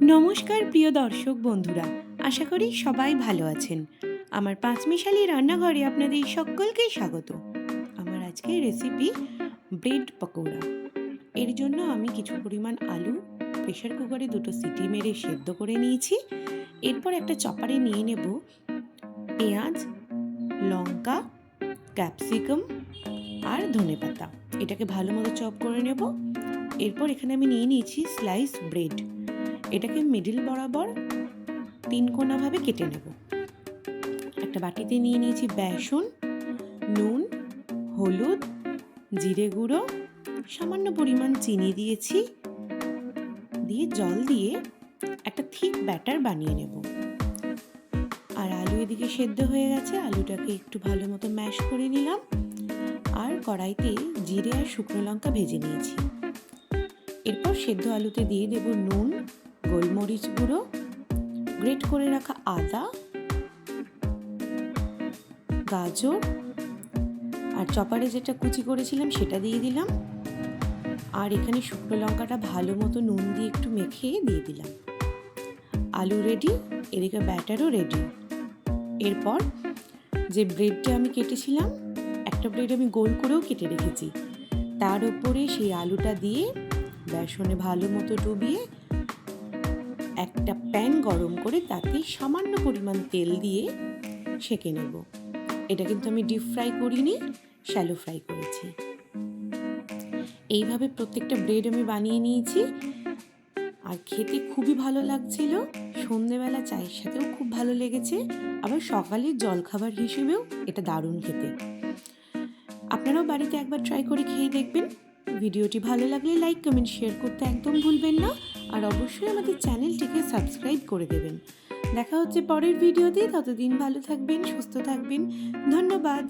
নমস্কার প্রিয় দর্শক বন্ধুরা, আশা করি সবাই ভালো আছেন। আমার পাঁচমিশালি রান্নাঘরে আপনাদের সকলকেই স্বাগত। আমার আজকের রেসিপি ব্রেড পকোড়া। এর জন্য আমি কিছু পরিমাণ আলু প্রেশার কুকারে 2টো সিটি মেরে সেদ্ধ করে নিয়েছি। এরপর একটা চপারে নিয়ে নেব পেঁয়াজ, লঙ্কা, ক্যাপসিকাম আর ধনেপাতা। এটাকে ভালো মতো চপ করে নেব। এরপর এখানে আমি নিয়ে নিয়েছি স্লাইস ব্রেড। এটাকে মিডিল বরাবর 3 কোণাভাবে কেটে নেব। একটা বাটিতে নিয়ে নিয়েছি বেসন, নুন, হলুদ, জিরে গুঁড়ো, সামান্য পরিমাণ চিনি দিয়েছি, দিয়ে জল দিয়ে একটা থিক ব্যাটার বানিয়ে নেব। আর আলু এদিকে সেদ্ধ হয়ে গেছে, আলুটাকে একটু ভালো মতো ম্যাশ করে নিলাম। আর কড়াইতে জিরে আর শুকনো লঙ্কা ভেজে নিয়েছি। এরপর সেদ্ধ আলুতে দিয়ে দেব নুন, গোলমরিচ গুঁড়ো, গ্রেট করে রাখা আদা, গাজর আর চপারে যেটা কুচি করেছিলাম সেটা দিয়ে দিলাম। আর এখানে শুকনো লঙ্কাটা ভালো মতো নুন দিয়ে একটু মেখে দিয়ে দিলাম। আলু রেডি, এদিকে ব্যাটারও রেডি। এরপর যে ব্রেডটা আমি কেটেছিলাম, একটা ব্রেড আমি গোল করেও কেটে রেখেছি, তার উপরে সেই আলুটা দিয়ে বেসনে ভালো মতো ডুবিয়ে একটা প্যান গরম করে তাতে সামান্য পরিমাণ তেল দিয়ে সেঁকে নেব। এটা কিন্তু আমি ডিপ ফ্রাই করিনি, শ্যালো ফ্রাই করেছি। এইভাবে প্রত্যেকটা ব্রেড আমি বানিয়ে নিয়েছি। আর খেতে খুবই ভালো লাগছিল। সন্ধেবেলা চায়ের সাথেও খুব ভালো লেগেছে, আবার সকালের জলখাবার হিসেবেও এটা দারুণ খেতে। আপনারাও বাড়িতে একবার ট্রাই করে খেয়ে দেখবেন। ভিডিওটি ভালো লাগলে লাইক, কমেন্ট, শেয়ার করতে একদম ভুলবেন না। আর অবশ্যই আমাদের চ্যানেলটিকে সাবস্ক্রাইব করে দেবেন। দেখা হচ্ছে পরের ভিডিওতে। ততদিন ভালো থাকবেন, সুস্থ থাকবেন। ধন্যবাদ।